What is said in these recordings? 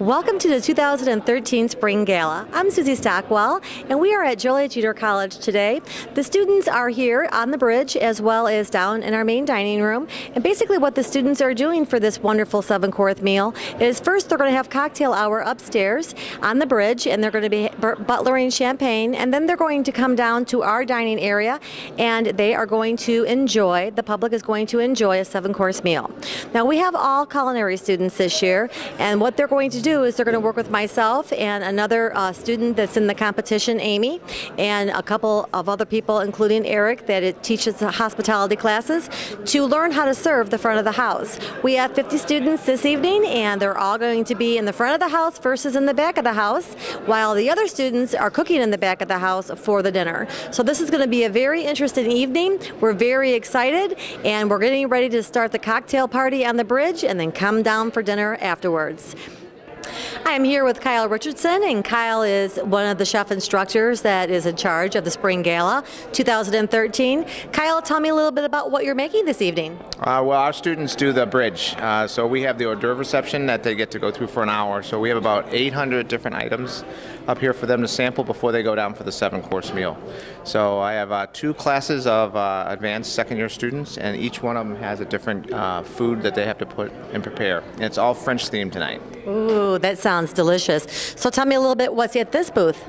Welcome to the 2013 Spring Gala. I'm Susie Stockwell, and we are at Joliet Junior College today. The students are here on the bridge as well as down in our main dining room. And basically what the students are doing for this wonderful 7-course meal is first they're going to have cocktail hour upstairs on the bridge, and they're going to be butlering champagne, and then they're going to come down to our dining area, and they are going to enjoy, the public is going to enjoy a 7-course meal. Now we have all culinary students this year, and what they're going to do is they're going to work with myself and another student that's in the competition, Amy, and a couple of other people, including Eric, that it teaches hospitality classes, to learn how to serve the front of the house. We have 50 students this evening, and they're all going to be in the front of the house versus in the back of the house, while the other students are cooking in the back of the house for the dinner. So this is going to be a very interesting evening. We're very excited, and we're getting ready to start the cocktail party on the bridge and then come down for dinner afterwards. I'm here with Kyle Richardson, and Kyle is one of the chef instructors that is in charge of the Spring Gala 2013. Kyle, tell me a little bit about what you're making this evening. Well, our students do the bridge. So we have the hors d'oeuvre reception that they get to go through for an hour. So we have about 800 different items up here for them to sample before they go down for the 7-course meal. So I have 2 classes of advanced second-year students, and each one of them has a different food that they have to put and prepare. And it's all French themed tonight. Ooh, that sounds delicious. So tell me a little bit what's at this booth.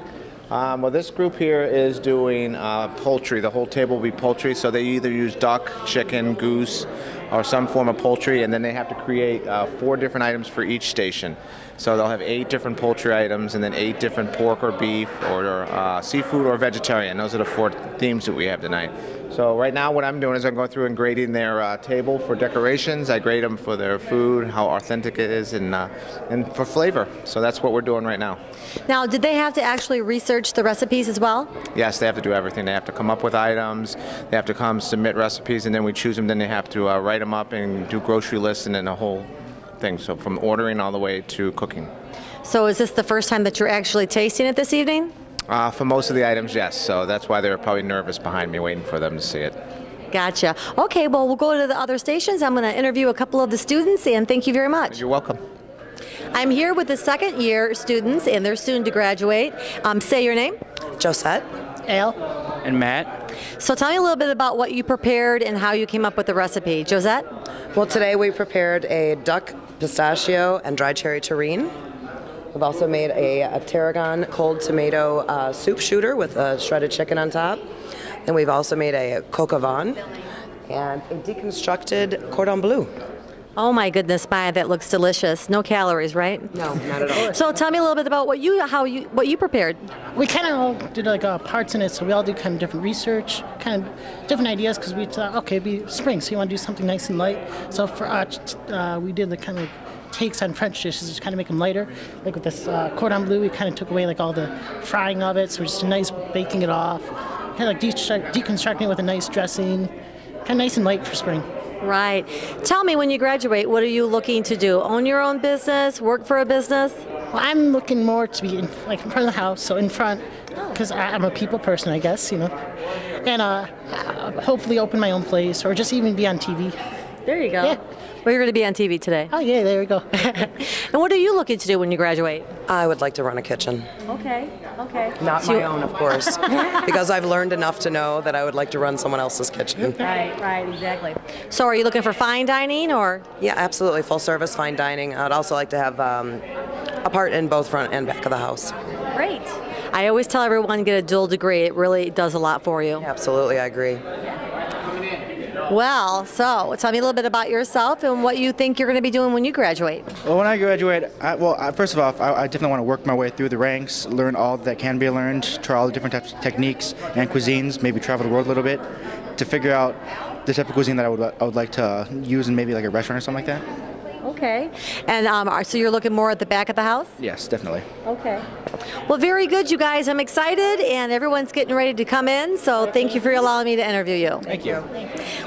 Well, this group here is doing poultry. The whole table will be poultry, so they either use duck, chicken, goose, or some form of poultry, and then they have to create 4 different items for each station. So they'll have 8 different poultry items, and then 8 different pork or beef or seafood or vegetarian. Those are the 4 themes that we have tonight. So right now what I'm doing is I'm going through and grading their table for decorations. I grade them for their food, how authentic it is, and for flavor. So that's what we're doing right now. Now, did they have to actually research the recipes as well? Yes, they have to do everything. They have to come up with items, they have to come submit recipes, and then we choose them. Then they have to write them up and do grocery lists and then a whole thing. So from ordering all the way to cooking. So is this the first time that you're actually tasting it this evening? For most of the items, yes. So that's why they're probably nervous behind me waiting for them to see it. Gotcha. Okay, well, we'll go to the other stations. I'm going to interview a couple of the students, and thank you very much. You're welcome. I'm here with the second-year students, and they're soon to graduate. Say your name. Josette. Ale. And Matt. So tell me a little bit about what you prepared and how you came up with the recipe. Josette? Well, today we prepared a duck pistachio and dried cherry terrine. We've also made a tarragon cold tomato soup shooter with shredded chicken on top. And we've also made a coq au vin and a deconstructed cordon bleu. Oh my goodness, my, that looks delicious. No calories, right? No, not at all. So tell me a little bit about what you prepared. We kind of all did like parts in it, so we all did kind of different research, kind of different ideas, because we thought, okay, it'd be spring, so you want to do something nice and light. So for we did the kind of takes on French dishes, just kind of make them lighter. Like with this cordon bleu, we kind of took away like all the frying of it, so we're just a nice baking it off, kind of like deconstructing it with a nice dressing, kind of nice and light for spring. Right. Tell me, when you graduate, what are you looking to do? Own your own business? Work for a business? Well, I'm looking more to be in front of the house, so in front, because I'm a people person, I guess, you know, and hopefully open my own place or just even be on TV. There you go. Yeah. Well, you're going to be on TV today. Oh, yeah, there we go. And what are you looking to do when you graduate? I would like to run a kitchen. Okay, okay. Not my own, of course, because I've learned enough to know that I would like to run someone else's kitchen. Right, exactly. So are you looking for fine dining or? Yeah, absolutely. Full service fine dining. I'd also like to have a part in both front and back of the house. Great. I always tell everyone, get a dual degree. It really does a lot for you. Absolutely, I agree. Well, so tell me a little bit about yourself and what you think you're going to be doing when you graduate. Well, when I graduate, first of all, I definitely want to work my way through the ranks, learn all that can be learned, try all the different types of techniques and cuisines, maybe travel the world a little bit to figure out the type of cuisine that I would like to use in maybe like a restaurant or something like that. Okay. And so you're looking more at the back of the house? Yes, definitely. Okay. Well, very good, you guys. I'm excited, and everyone's getting ready to come in, so thank you for allowing me to interview you. Thank you.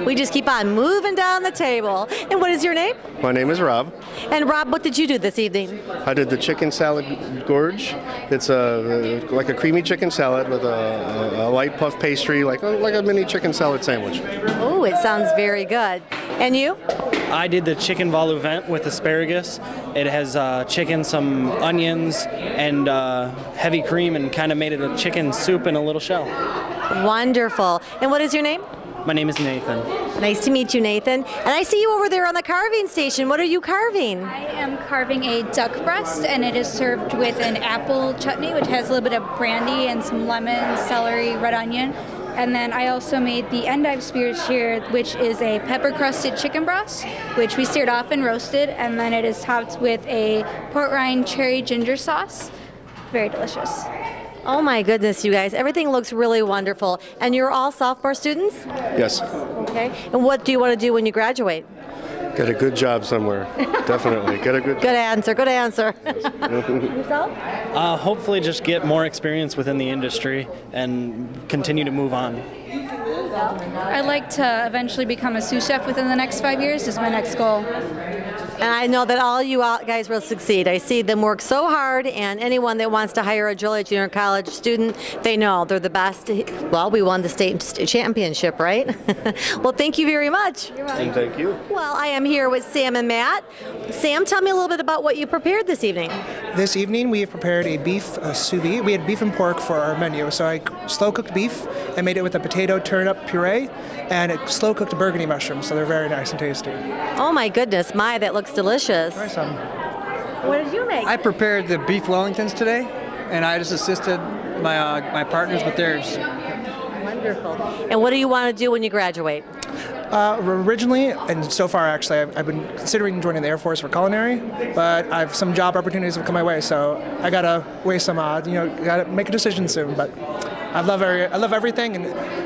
We just keep on moving down the table. And what is your name? My name is Rob. And Rob, what did you do this evening? I did the chicken salad gorge. It's like a creamy chicken salad with a light puff pastry, like a mini chicken salad sandwich. Oh, it sounds very good. And you? I did the chicken vol au vent with asparagus. It has chicken, some onions, and heavy cream, and kind of made it a chicken soup in a little shell. Wonderful. And what is your name? My name is Nathan. Nice to meet you, Nathan. And I see you over there on the carving station. What are you carving? I am carving a duck breast, and it is served with an apple chutney, which has a little bit of brandy and some lemon, celery, red onion. And then I also made the endive spears here, which is a pepper-crusted chicken breast, which we seared off and roasted, and then it is topped with a port rind cherry ginger sauce. Very delicious. Oh my goodness, you guys. Everything looks really wonderful. And you're all sophomore students? Yes. Okay. And what do you want to do when you graduate? Get a good job somewhere. Definitely. Get a good Good answer, good answer. Yes. Yourself? Hopefully just get more experience within the industry and continue to move on. I'd like to eventually become a sous chef within the next 5 years is my next goal. And I know that all you guys will succeed. I see them work so hard, and anyone that wants to hire a Joliet Junior College student, they know they're the best. Well, we won the state championship, right? Well, thank you very much. And thank you. Well, I am here with Sam and Matt. Sam, tell me a little bit about what you prepared this evening. This evening we have prepared a beef sous vide. We had beef and pork for our menu, so I slow-cooked beef and made it with a potato turnip puree and a slow-cooked burgundy mushroom, so they're very nice and tasty. Oh my goodness, that looks delicious. Nice. What did you make? I prepared the beef Wellingtons today, and I just assisted my partners with theirs. Wonderful. And what do you want to do when you graduate? Originally, and so far actually, I've been considering joining the Air Force for culinary, but I've some job opportunities have come my way, so I gotta weigh some gotta make a decision soon. But I love everything, and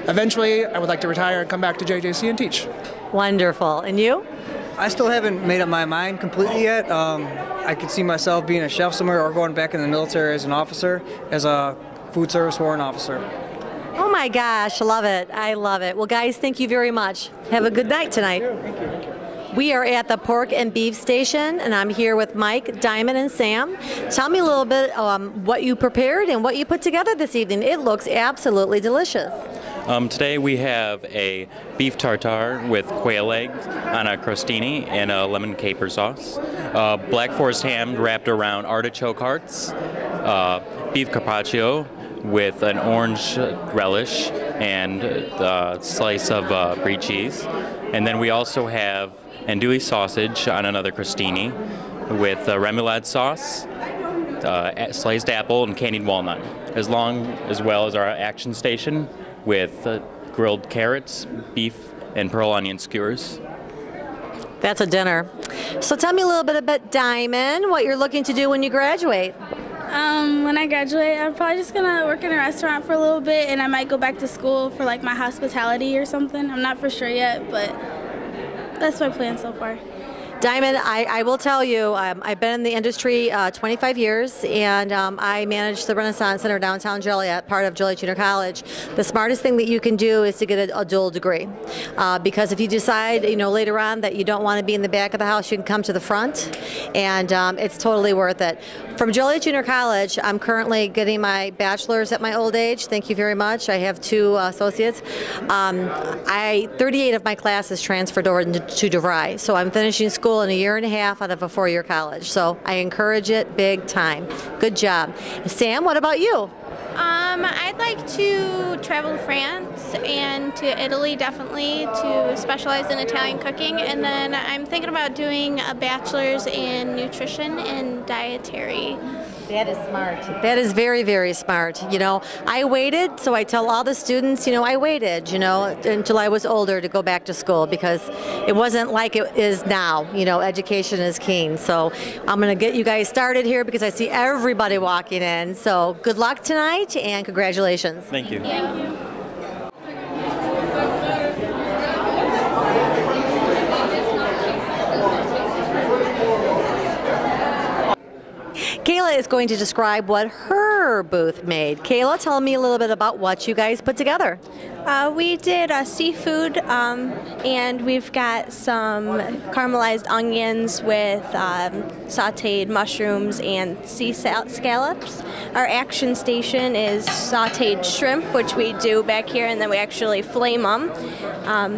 eventually I would like to retire and come back to JJC and teach. Wonderful. And you? I still haven't made up my mind completely yet. I could see myself being a chef somewhere or going back in the military as an officer, as a food service warrant officer. Oh my gosh, love it. I love it. Well, guys, thank you very much. Have a good night tonight. Thank you. We are at the pork and beef station, and I'm here with Mike, Diamond, and Sam. Tell me a little bit what you prepared and what you put together this evening. It looks absolutely delicious. Today we have a beef tartare with quail eggs on a crostini and a lemon caper sauce, black forest ham wrapped around artichoke hearts, beef carpaccio with an orange relish and a slice of brie cheese. And then we also have andouille sausage on another crostini with remoulade sauce, sliced apple, and candied walnut, as well as our action station with grilled carrots, beef, and pearl onion skewers. That's a dinner. So tell me a little bit about Diamond, what you're looking to do when you graduate. When I graduate, I'm probably just going to work in a restaurant for a little bit, and I might go back to school for like my hospitality or something. I'm not for sure yet, but that's my plan so far. Diamond, I will tell you, I've been in the industry 25 years, and I manage the Renaissance Center downtown Joliet, part of Joliet Junior College. The smartest thing that you can do is to get a dual degree, because if you decide, later on that you don't want to be in the back of the house, you can come to the front, and it's totally worth it. From Joliet Junior College, I'm currently getting my bachelor's at my old age. Thank you very much. I have 2 associates. 38 of my classes transferred over to DeVry, so I'm finishing school in a year and a half out of a 4-year college. So I encourage it big time. Good job. Sam, what about you? I'd like to travel to France and to Italy, definitely, to specialize in Italian cooking. And then I'm thinking about doing a bachelor's in nutrition and dietary. That is smart. That is very, very smart. I waited, so I tell all the students, I waited, until I was older to go back to school, because it wasn't like it is now. Education is keen. So I'm going to get you guys started here because I see everybody walking in. So good luck tonight and congratulations. Thank you. Thank you. Kayla is going to describe what her booth made. Kayla, tell me a little bit about what you guys put together. We did seafood, and we've got some caramelized onions with sauteed mushrooms and sea scallops. Our action station is sauteed shrimp, which we do back here, and then we actually flame them.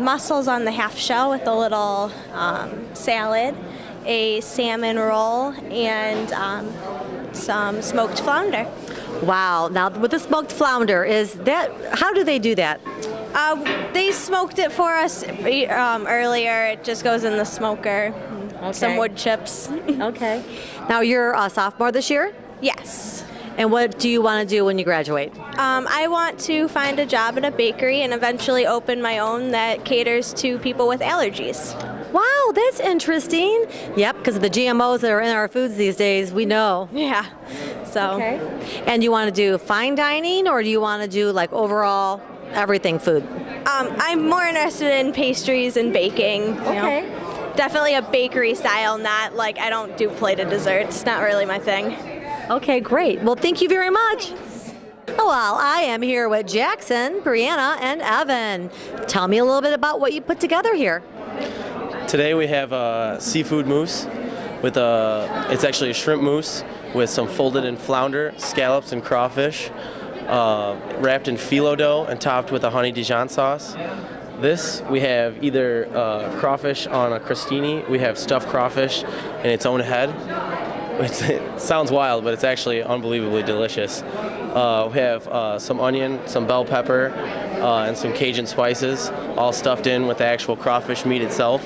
Mussels on the half shell with a little salad, a salmon roll, and some smoked flounder. Wow. Now, with the smoked flounder, how do they do that? They smoked it for us earlier. It just goes in the smoker. Okay. Some wood chips. Okay. Now, you're a sophomore this year? Yes. And what do you want to do when you graduate? I want to find a job at a bakery and eventually open my own that caters to people with allergies. Wow, that's interesting. Yep, because of the GMOs that are in our foods these days, we know. Yeah. So. Okay. And you want to do fine dining, or do you want to do like overall everything food? I'm more interested in pastries and baking. Okay. Definitely a bakery style, not like I don't do plated desserts. Not really my thing. Okay, great. Well, thank you very much. Well, I am here with Jackson, Brianna, and Evan. Tell me a little bit about what you put together here. Today we have a seafood mousse with it's actually a shrimp mousse with some folded in flounder, scallops, and crawfish, wrapped in phyllo dough and topped with a honey Dijon sauce. This, we have either crawfish on a crostini, we have stuffed crawfish in its own head. It sounds wild, but it's actually unbelievably delicious. We have some onion, some bell pepper, and some Cajun spices, all stuffed in with the actual crawfish meat itself.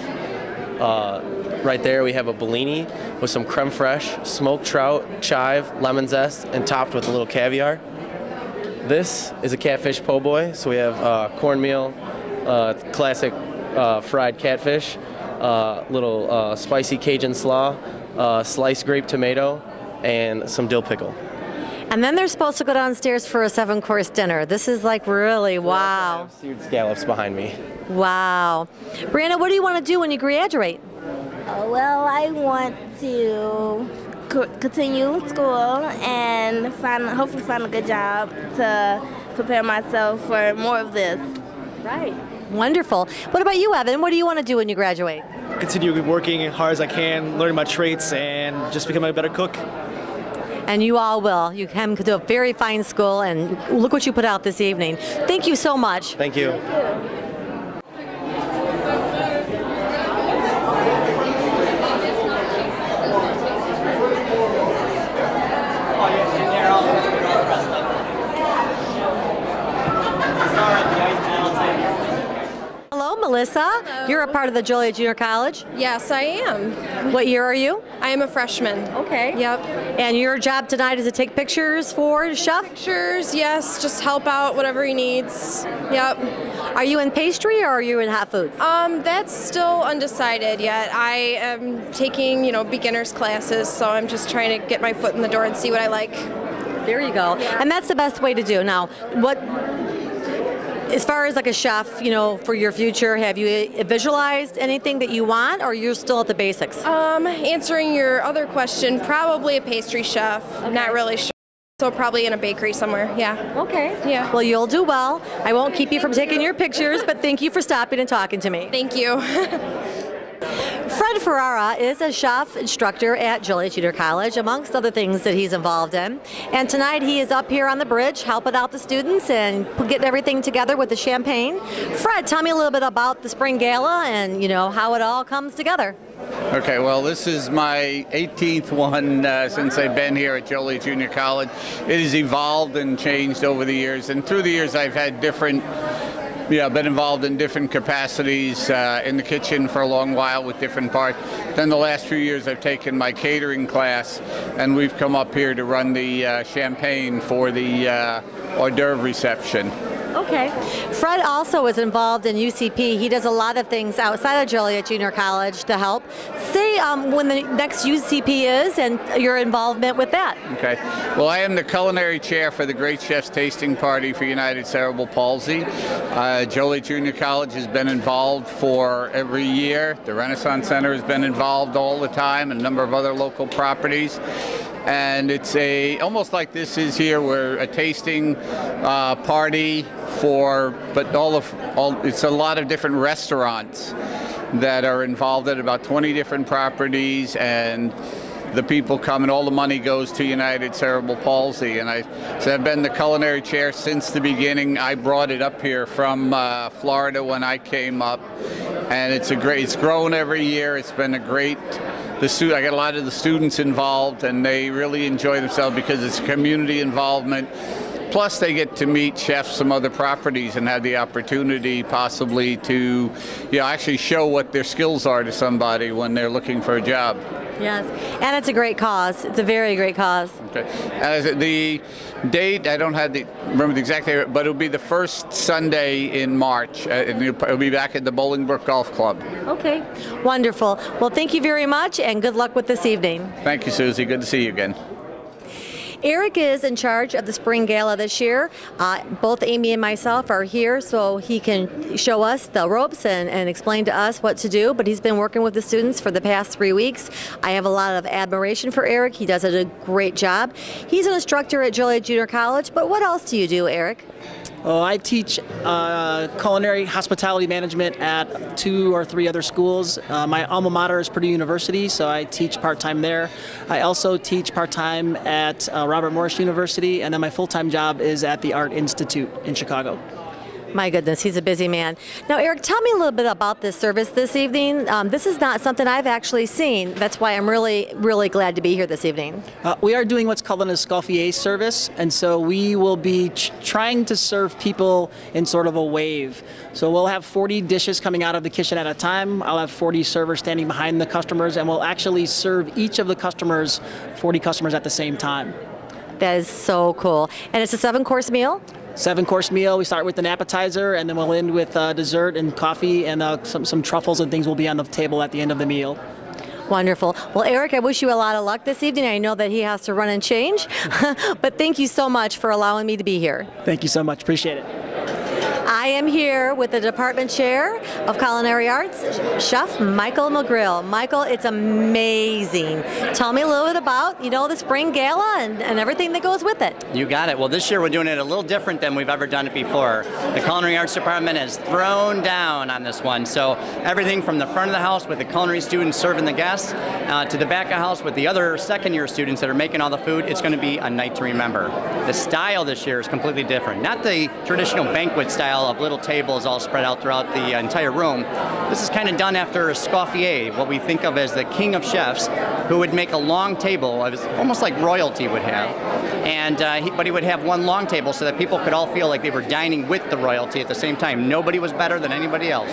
Right there we have a Bellini with some creme fraiche, smoked trout, chive, lemon zest, and topped with a little caviar. This is a catfish po' boy, so we have cornmeal, classic fried catfish, little spicy Cajun slaw, sliced grape tomato, and some dill pickle. And then they're supposed to go downstairs for a 7-course dinner. This is like really, wow. Seared scallops behind me. Wow. Brianna, what do you want to do when you graduate? Well, I want to continue school and hopefully find a good job to prepare myself for more of this. Right. Wonderful. What about you, Evan? What do you want to do when you graduate? Continue working as hard as I can, learning my traits, and just become a better cook. And you all will. You come to a very fine school, and look what you put out this evening. Thank you so much. Thank you. Hello, Melissa. Hello. You're a part of the Joliet Junior College. Yes, I am. What year are you? I am a freshman. Okay. Yep. And your job tonight is to take pictures for Chef? Pictures, yes. Just help out whatever he needs. Yep. Are you in pastry or are you in hot food? That's still undecided yet. I am taking, beginners classes, so I'm just trying to get my foot in the door and see what I like. There you go. Yeah. And that's the best way to do. Now, as far as like a chef, for your future, have you visualized anything that you want, or you're still at the basics? Answering your other question, probably a pastry chef. Okay. Not really sure. So probably in a bakery somewhere, yeah. Okay. Yeah. Well, you'll do well. I won't keep you from taking your pictures, but thank you for stopping and talking to me. Thank you. Fred Ferrara is a chef instructor at Joliet Junior College, amongst other things that he's involved in. And tonight he is up here on the bridge helping out the students and getting everything together with the champagne. Fred, tell me a little bit about the Spring Gala and, how it all comes together. Okay, well, this is my 18th one since I've been here at Joliet Junior College. It has evolved and changed over the years, and through the years I've had been involved in different capacities in the kitchen for a long while with different parts. Then the last few years I've taken my catering class, and we've come up here to run the champagne for the hors d'oeuvre reception. Okay. Fred also is involved in UCP. He does a lot of things outside of Joliet Junior College to help. Say when the next UCP is and your involvement with that. Okay. Well, I am the culinary chair for the Great Chefs Tasting Party for United Cerebral Palsy. Joliet Junior College has been involved for every year. The Renaissance Center has been involved all the time, and a number of other local properties. and it's almost like this is here. We're a tasting party but it's a lot of different restaurants that are involved at about 20 different properties, and the people come and all the money goes to United Cerebral Palsy. And I've been the culinary chair since the beginning. I brought it up here from Florida when I came up, and it's grown every year. It's been a great, I got a lot of the students involved, and they really enjoy themselves because it's community involvement. Plus, they get to meet chefs from other properties and have the opportunity possibly to actually show what their skills are to somebody when they're looking for a job. Yes, and it's a great cause. It's a very great cause. Okay. The date, I don't remember the exact date, but it'll be the first Sunday in March. It'll be back at the Bolingbrook Golf Club. Okay, wonderful. Well, thank you very much, and good luck with this evening. Thank you, Susie. Good to see you again. Eric is in charge of the Spring Gala this year. Both Amy and myself are here so he can show us the ropes and explain to us what to do, but he's been working with the students for the past 3 weeks. I have a lot of admiration for Eric. He does a great job. He's an instructor at Joliet Junior College, but what else do you do, Eric? Oh, I teach culinary hospitality management at 2 or 3 other schools. My alma mater is Purdue University, so I teach part-time there. I also teach part-time at Robert Morris University, and then my full-time job is at the Art Institute in Chicago. My goodness, he's a busy man. Now, Eric, tell me a little bit about this service this evening. This is not something I've actually seen. That's why I'm really, really glad to be here this evening. We are doing what's called an Escoffier service, and so we will be trying to serve people in sort of a wave. So we'll have 40 dishes coming out of the kitchen at a time. I'll have 40 servers standing behind the customers, and we'll actually serve each of the customers, 40 customers at the same time. That is so cool. And it's a 7-course meal? 7-course meal. We start with an appetizer, and then we'll end with dessert and coffee, and some truffles and things will be on the table at the end of the meal. Wonderful. Well, Eric, I wish you a lot of luck this evening. I know that he has to run and change, but thank you so much for allowing me to be here. Thank you so much. Appreciate it. I am here with the Department Chair of Culinary Arts, Chef Michael McGreal. Michael, it's amazing. Tell me a little bit about, the Spring Gala and everything that goes with it. You got it. Well, this year we're doing it a little different than we've ever done it before. The Culinary Arts Department has thrown down on this one. So everything from the front of the house with the culinary students serving the guests to the back of the house with the other second-year students that are making all the food, it's going to be a night to remember. The style this year is completely different. Not the traditional banquet style of little tables all spread out throughout the entire room. This is kind of done after Escoffier, what we think of as the king of chefs, who would make a long table, almost like royalty would have. But he would have one long table so that people could all feel like they were dining with the royalty at the same time. Nobody was better than anybody else.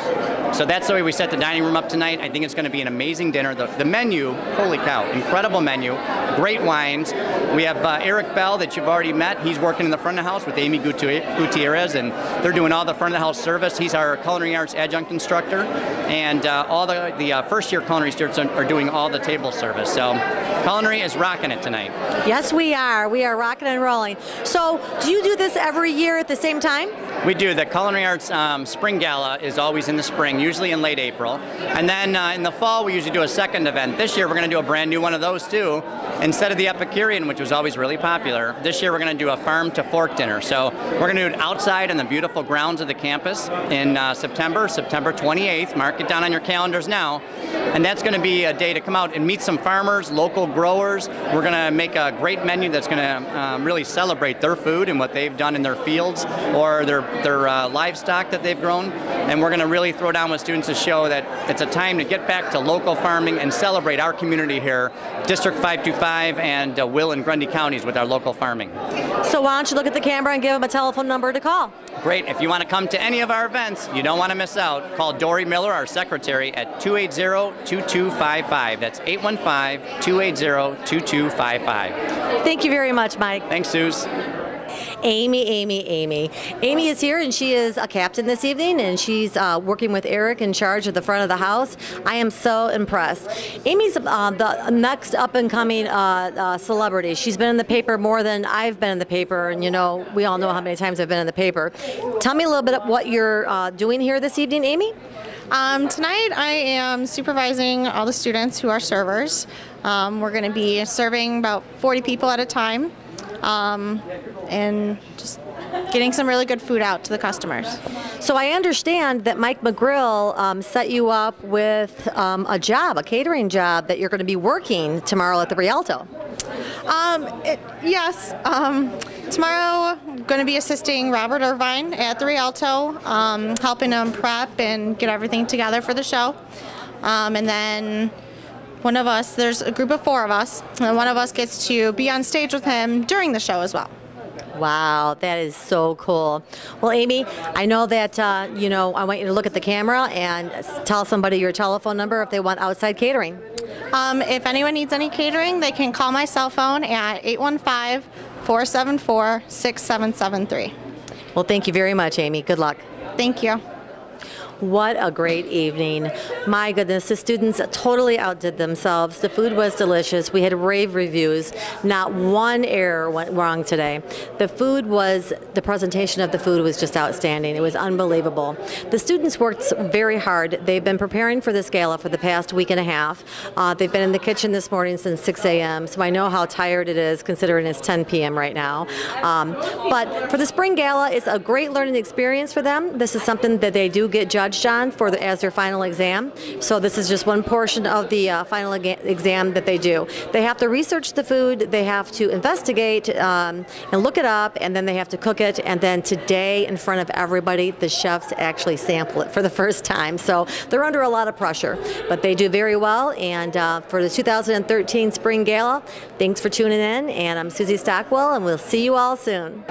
So that's the way we set the dining room up tonight. I think it's going to be an amazing dinner. The menu, holy cow, incredible menu, great wines. We have Eric Bell that you've already met. He's working in the front of the house with Amy Gutierrez, and they're doing all the front of the house service. He's our culinary arts adjunct instructor, and all the first-year culinary students are doing all the table service. So culinary is rocking it tonight. Yes, we are. We are rocking and rolling. So do you do this every year at the same time? We do. The Culinary Arts Spring Gala is always in the spring, usually in late April. And then in the fall, we usually do a second event. This year, we're going to do a brand new one of those, too. Instead of the Epicurean, which was always really popular, this year we're going to do a farm-to-fork dinner. So we're going to do it outside on the beautiful grounds of the campus in September 28th. Mark it down on your calendars now. And that's going to be a day to come out and meet some farmers, local growers. We're going to make a great menu that's going to really celebrate their food and what they've done in their fields or their livestock that they've grown. And we're going to really throw down with students to show that it's a time to get back to local farming and celebrate our community here, District 525 and Will and Grundy counties with our local farming. So why don't you look at the camera and give them a telephone number to call? Great. If you want to come to any of our events, you don't want to miss out. Call Dory Miller, our secretary, at 280-2255. That's 815-280-2255. Thank you very much, Mike. Thanks, Suze. Amy. Amy is here, and she is a captain this evening, and she's working with Eric in charge of the front of the house. I am so impressed. Amy's the next up-and-coming celebrity. She's been in the paper more than I've been in the paper, and we all know how many times I've been in the paper. Tell me a little bit of what you're doing here this evening, Amy. Tonight I am supervising all the students who are servers. We're going to be serving about 40 people at a time and just getting some really good food out to the customers. So I understand that Mike McGreal set you up with a job, a catering job that you're going to be working tomorrow at the Rialto. Yes. Tomorrow I'm going to be assisting Robert Irvine at the Rialto, helping him prep and get everything together for the show. And then one of us, there's a group of 4 of us, and one of us gets to be on stage with him during the show as well. Wow, that is so cool. Well, Amy, I know that, I want you to look at the camera and tell somebody your telephone number if they want outside catering. If anyone needs any catering, they can call my cell phone at 815-474-6773. Well, thank you very much, Amy. Good luck. Thank you. What a great evening. My goodness, the students totally outdid themselves. The food was delicious. We had rave reviews. Not one error went wrong today. The presentation of the food was just outstanding. It was unbelievable. The students worked very hard. They've been preparing for this gala for the past week and a half. They've been in the kitchen this morning since 6 a.m., so I know how tired it is considering it's 10 p.m. right now. But for the spring gala, it's a great learning experience for them. This is something that they do get judged on as their final exam. So this is just one portion of the final exam that they do. They have to research the food, they have to investigate and look it up, and then they have to cook it, and then today in front of everybody the chefs actually sample it for the first time. So they're under a lot of pressure, but they do very well. And for the 2013 Spring Gala, thanks for tuning in, and I'm Susie Stockwell, and we'll see you all soon.